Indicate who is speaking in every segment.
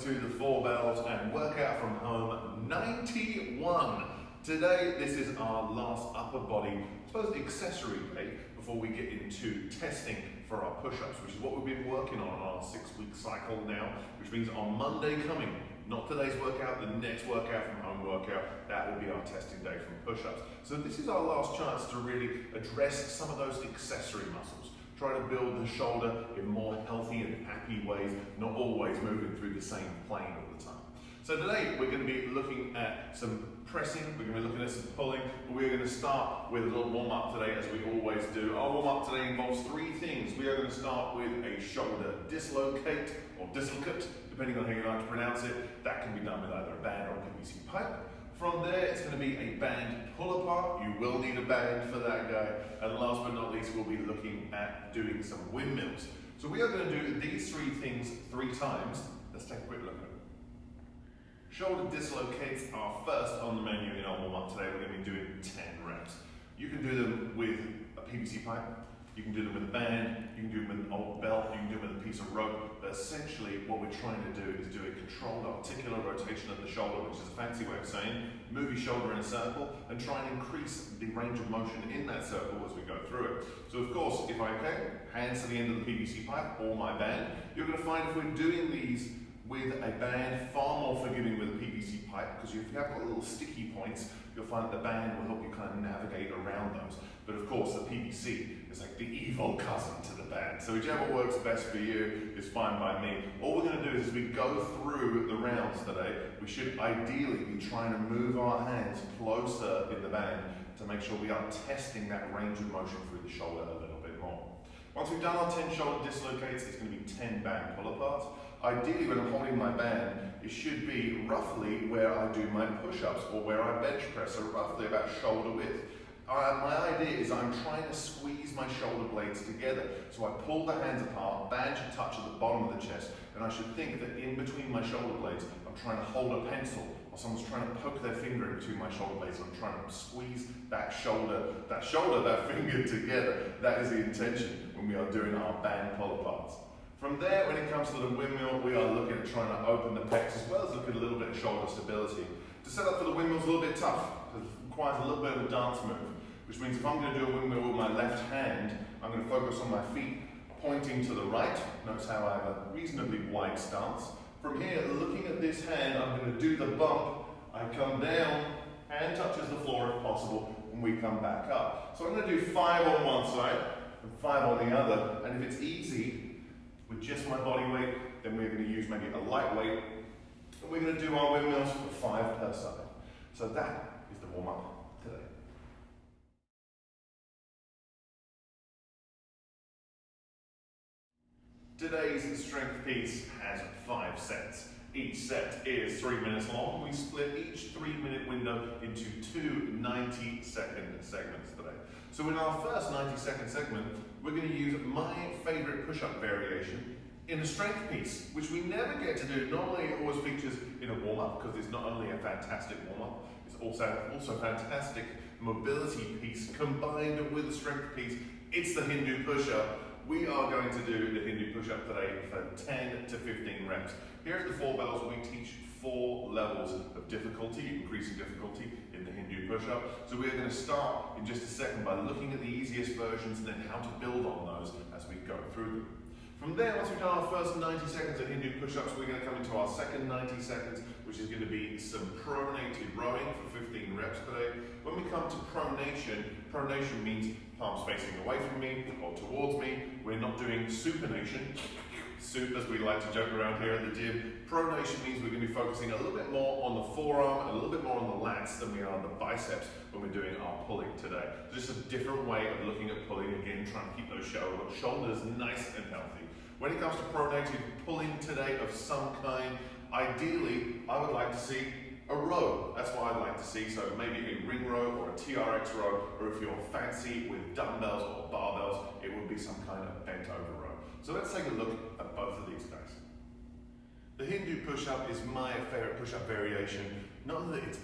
Speaker 1: to the Four Bells and Workout from Home 91. Today, this is our last upper body, I suppose, accessory day before we get into testing for our push-ups, which is what we've been working on our 6-week cycle now, which means on Monday coming, not today's workout, the next workout from home workout, that will be our testing day from push-ups. So this is our last chance to really address some of those accessory muscles. Try to build the shoulder in more healthy and happy ways, not always moving through the same plane all the time. So today we're going to be looking at some pressing, we're going to be looking at some pulling, but we're going to start with a little warm-up today, as we always do. Our warm-up today involves 3 things. We are going to start with a shoulder dislocate, or dislocate, depending on how you like to pronounce it. That can be done with either a band or a PVC pipe. From there, it's going to be a band pull apart. You will need a band for that guy. And last but not least, we'll be looking at doing some windmills. So we are going to do these 3 things 3 times. Let's take a quick look at it. Shoulder dislocates are first on the menu in our warm-up today. We're going to be doing 10 reps. You can do them with a PVC pipe. You can do them with a band, you can do them with an old belt, you can do them with a piece of rope, but essentially what we're trying to do is do a controlled articular rotation of the shoulder, which is a fancy way of saying move your shoulder in a circle and try and increase the range of motion in that circle as we go through it. So of course, if I can, hands to the end of the PVC pipe or my band, you're going to find if we're doing these with a band, far more forgiving with a PVC pipe, because if you have got little sticky points, you'll find that the band will help you kind of navigate around those. But of course, the PVC is like the evil cousin to the band. So whichever works best for you is fine by me. All we're going to do is, as we go through the rounds today, we should ideally be trying to move our hands closer in the band to make sure we are testing that range of motion through the shoulder a little bit more. Once we've done our 10 shoulder dislocates, it's going to be 10 band pull-aparts. Ideally, when I'm holding my band, it should be roughly where I do my push-ups or where I bench press, so roughly about shoulder width. My idea is I'm trying to squeeze my shoulder blades together. So I pull the hands apart, band should touch at the bottom of the chest, and I should think that in between my shoulder blades, I'm trying to hold a pencil, or someone's trying to poke their finger in between my shoulder blades, and I'm trying to squeeze that finger together. That is the intention when we are doing our band pull-aparts. From there, when it comes to the windmill, we are looking at trying to open the pecs as well as look at a little bit of shoulder stability. To set up for the windmill is a little bit tough, because it requires a little bit of a dance move, which means if I'm going to do a windmill with my left hand, I'm going to focus on my feet pointing to the right. Notice how I have a reasonably wide stance. From here, looking at this hand, I'm going to do the bump. I come down, hand touches the floor if possible, and we come back up. So I'm going to do 5 on one side and 5 on the other, and if it's easy, with just my body weight, then we're going to use maybe a light weight, and we're going to do our windmills for 5 per side. So that is the warm-up today. Today's strength piece has 5 sets. Each set is 3 minutes long. We split each 3-minute window into 2 90-second segments today. So in our first 90-second segment, we're going to use my favorite push-up variation in a strength piece, which we never get to do. Normally it always features in a warm-up, because it's not only a fantastic warm-up, it's also a fantastic mobility piece combined with a strength piece. It's the Hindu push-up. We are going to do the Hindu push-up today for 10 to 15 reps. Here at the Four Bells, we teach 4 levels of difficulty, increasing difficulty in the Hindu push-up. So we're going to start in just a second by looking at the easiest versions and then how to build on those as we go through them. From there, once we've done our first 90 seconds of Hindu push-ups, we're going to come into our second 90 seconds, which is going to be some pronated rowing for 15 reps today. When we come to pronation, pronation means palms facing away from me or towards me. We're not doing supination, soup as we like to joke around here at the gym. Pronation means we're going to be focusing a little bit more on the forearm and a little bit more on the lats than we are on the biceps when we're doing our pulling today. Just a different way of looking at pulling, again, trying to keep those shoulders nice and healthy. When it comes to pronated pulling today of some kind, ideally, I would like to see a row. That's what I'd like to see. So maybe a ring row or a TRX row, or if you're fancy with dumbbells or barbells, it would be some kind of bent over row. So let's take a look at both of these guys. The Hindu push-up is my favorite push-up variation. Not that it's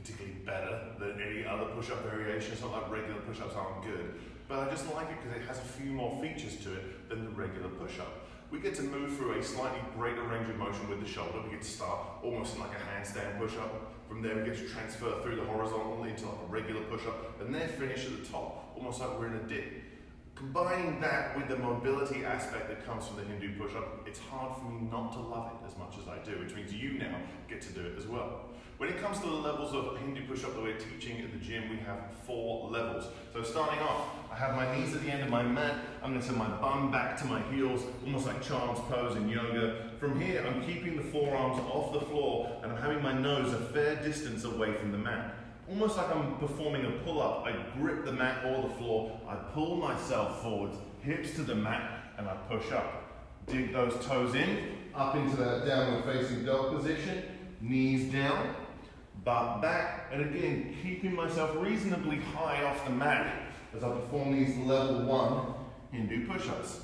Speaker 1: particularly better than any other push-up variation. It's not like regular push-ups aren't good, but I just like it because it has a few more features to it than the regular push-up. We get to move through a slightly greater range of motion with the shoulder. We get to start almost like a handstand push-up. From there, we get to transfer through the horizontal into like a regular push-up, and then finish at the top, almost like we're in a dip. Combining that with the mobility aspect that comes from the Hindu push-up, it's hard for me not to love it as much as I do, which means you now get to do it as well. When it comes to the levels of Hindu push-up that we're teaching at the gym, we have 4 levels. So starting off, I have my knees at the end of my mat. I'm going to send my bum back to my heels, almost like child's pose in yoga. From here, I'm keeping the forearms off the floor, and I'm having my nose a fair distance away from the mat. Almost like I'm performing a pull-up. I grip the mat or the floor, I pull myself forwards, hips to the mat, and I push up. Dig those toes in, up into that downward facing dog position, knees down, butt back, and again, keeping myself reasonably high off the mat as I perform these level 1 Hindu push-ups.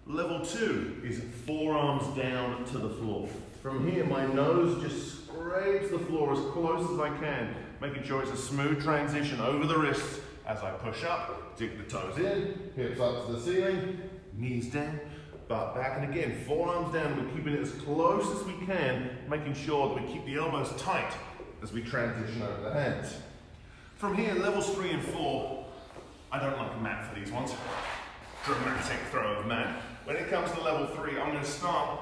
Speaker 1: Level 2 is forearms down to the floor. From here, my nose just scrapes the floor as close as I can, making sure it's a smooth transition over the wrists as I push up, dig the toes in, hips up to the ceiling, knees down, butt back, and again, forearms down. We're keeping it as close as we can, making sure that we keep the elbows tight as we transition over the hands. From here, levels 3 and 4, I don't like a mat for these ones. Dramatic throw of mat. When it comes to level 3, I'm going to start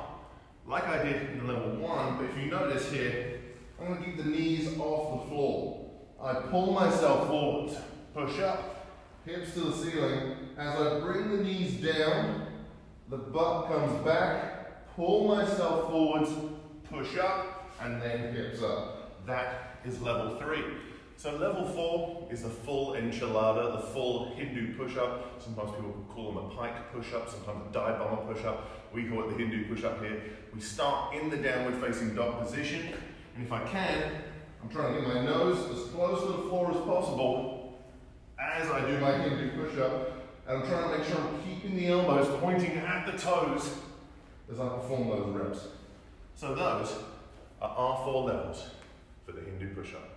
Speaker 1: like I did in level 1, but if you notice here, I'm going to keep the knees off the floor. I pull myself forward, push up, hips to the ceiling. As I bring the knees down, the butt comes back, pull myself forwards, push up, and then hips up. That is level 3. So level 4 is the full enchilada, the full Hindu push-up. Sometimes people call them a pike push-up, sometimes a dive bomber push-up. We call it the Hindu push-up here. We start in the downward facing dog position, and if I can, I'm trying to get my nose as close to the floor as possible as I do my Hindu push-up, and I'm trying to make sure I'm keeping the elbows pointing at the toes as I perform those reps. So those are our 4 levels for the Hindu push-up.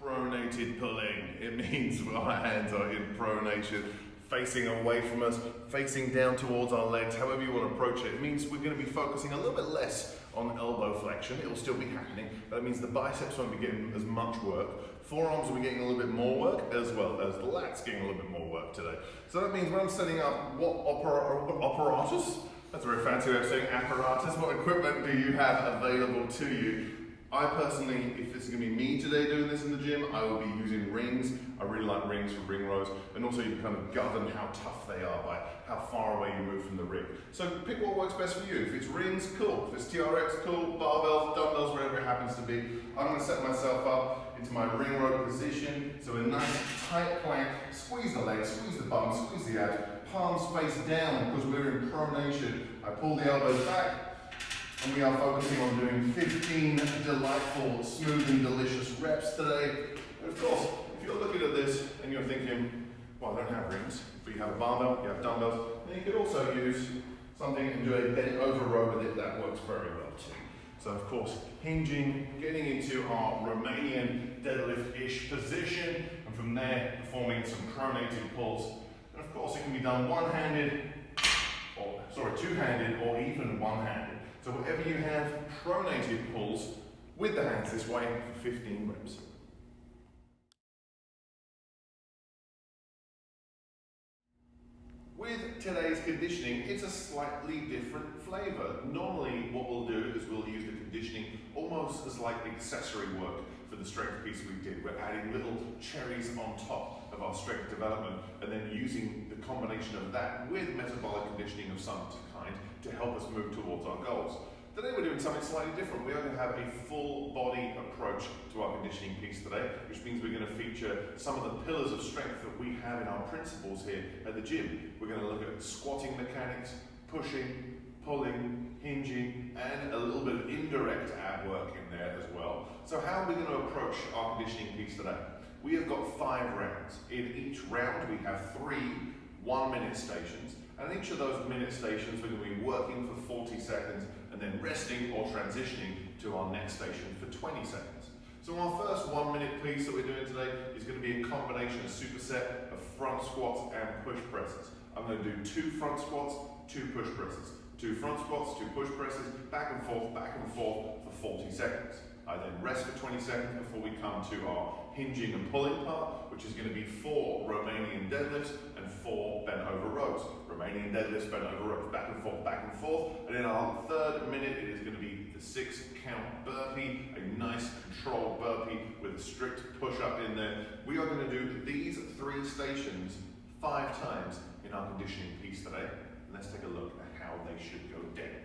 Speaker 1: Pronated pulling. It means our hands are in pronation, facing away from us, facing down towards our legs, however you want to approach it. It means we're going to be focusing a little bit less on elbow flexion. It will still be happening, but it means the biceps won't be getting as much work. Forearms will be getting a little bit more work, as well as the lats getting a little bit more work today. So that means when I'm setting up what apparatus, that's a very fancy way of saying apparatus, what equipment do you have available to you? I personally, if it's going to be me today doing this in the gym, I will be using rings. I really like rings for ring rows, and also you can kind of govern how tough they are by how far away you move from the ring. So pick what works best for you. If it's rings, cool. If it's TRX, cool. Barbells, dumbbells, whatever it happens to be. I'm going to set myself up into my ring row position. So a nice tight plank. Squeeze the legs, squeeze the bum, squeeze the abs. Palms face down because we're in pronation. I pull the elbows back. And we are focusing on doing 15 delightful, smooth and delicious reps today. And of course, if you're looking at this and you're thinking, well, I don't have rings, but you have a barbell, you have dumbbells, then you could also use something and do a bent over row with it. That works very well too. So of course, hinging, getting into our Romanian deadlift-ish position, and from there, performing some pronated pulls. And of course, it can be done two-handed or even one-handed. So whatever you have, pronated pulls with the hands this way for 15 reps. With today's conditioning, it's a slightly different flavor. Normally what we'll do is we'll use the conditioning almost as like accessory work for the strength piece we did. We're adding little cherries on top of our strength development and then using the combination of that with metabolic conditioning of some kind to help us move towards our goals. Today we're doing something slightly different. We're going to have a full body approach to our conditioning piece today, which means we're going to feature some of the pillars of strength that we have in our principles here at the gym. We're going to look at squatting mechanics, pushing, pulling, hinging, and a little bit of indirect ab work in there as well. So how are we going to approach our conditioning piece today? We have got 5 rounds. In each round we have 3 1-minute stations, and in each of those minute stations we're going to be working for 40 seconds and then resting or transitioning to our next station for 20 seconds. So our first 1 minute piece that we're doing today is going to be a combination of superset of front squats and push presses. I'm going to do 2 front squats, 2 push presses. 2 front squats, 2 push presses, back and forth for 40 seconds. I then rest for 20 seconds before we come to our hinging and pulling part, which is going to be 4 Romanian deadlifts and 4 bent over rows. Romanian deadlifts, bent over rows, back and forth. And in our third minute, it is going to be the 6 count burpee, a nice controlled burpee with a strict push up in there. We are going to do these 3 stations 5 times in our conditioning piece today. And let's take a look at how they should go down.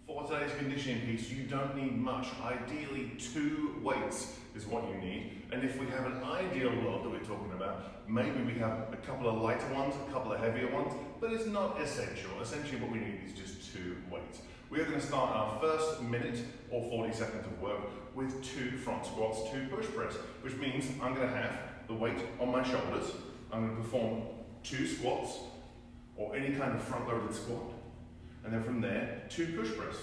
Speaker 1: For today's conditioning piece, you don't need much. Ideally, 2 weights is what you need. And if we have an ideal world that we're talking about, maybe we have a couple of lighter ones, a couple of heavier ones, but it's not essential. Essentially what we need is just 2 weights. We are going to start our first minute or 40 seconds of work with 2 front squats, 2 push press, which means I'm going to have the weight on my shoulders. I'm going to perform 2 squats or any kind of front loaded squat. And then from there, 2 push press.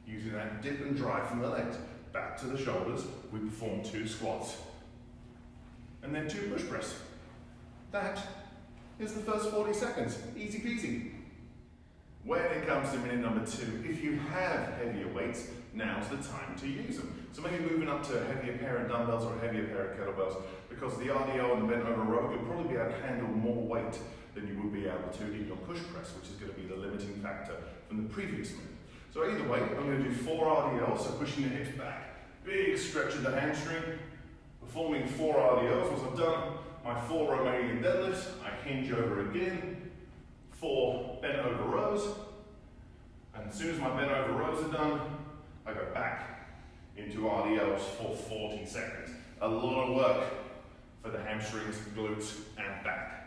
Speaker 1: Using that dip and drive from the legs. Back to the shoulders, we perform 2 squats. And then 2 push press. That is the first 40 seconds. Easy peasy. When it comes to minute number 2, if you have heavier weights, now's the time to use them. So maybe moving up to a heavier pair of dumbbells or a heavier pair of kettlebells, because the RDO and the bent over row, you'll probably be able to handle more weight than you would be able to in your push press, which is going to be the limiting factor from the previous minute. So either way, I'm going to do 4 RDLs, so pushing the hips back. Big stretch of the hamstring. Performing 4 RDLs. Once I've done my 4 Romanian deadlifts, I hinge over again. 4 bent over rows. And as soon as my bent over rows are done, I go back into RDLs for 40 seconds. A lot of work for the hamstrings, glutes, and back.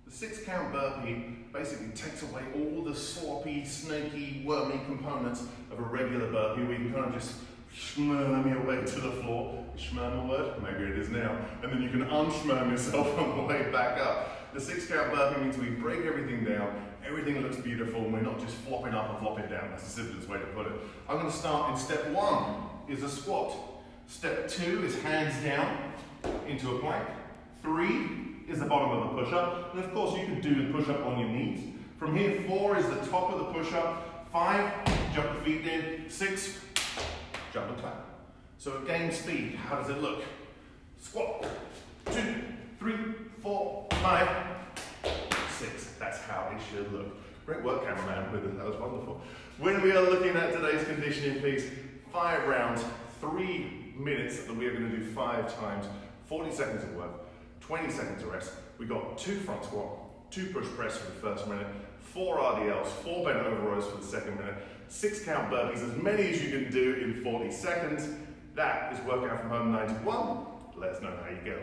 Speaker 1: The 6 count burpee basically takes away all the sloppy, snaky, wormy components of a regular burpee where you can kind of just schmirm your way to the floor. Is schmirm a word? Maybe it is now. And then you can unschmirm yourself on the way back up. The 6 count burpee means we break everything down, everything looks beautiful, and we're not just flopping up and flopping down. That's the simplest way to put it. I'm going to start in step 1 is a squat. Step 2 is hands down into a plank. 3 is the bottom of the push-up, and of course you can do the push-up on your knees. From here, 4 is the top of the push-up, 5, jump the feet in, 6, jump and clap. So again, speed, how does it look? Squat, 2, 3, 4, 5, 6. That's how it should look. Great work, cameraman, with it. That was wonderful. When we are looking at today's conditioning piece, 5 rounds, 3 minutes that we are going to do 5 times, 40 seconds of work, 20 seconds of rest. We got 2 front squat, 2 push press for the first minute, 4 RDLs, 4 bent over rows for the second minute, 6 count burpees, as many as you can do in 40 seconds. That is Workout from Home 91. Let us know how you go.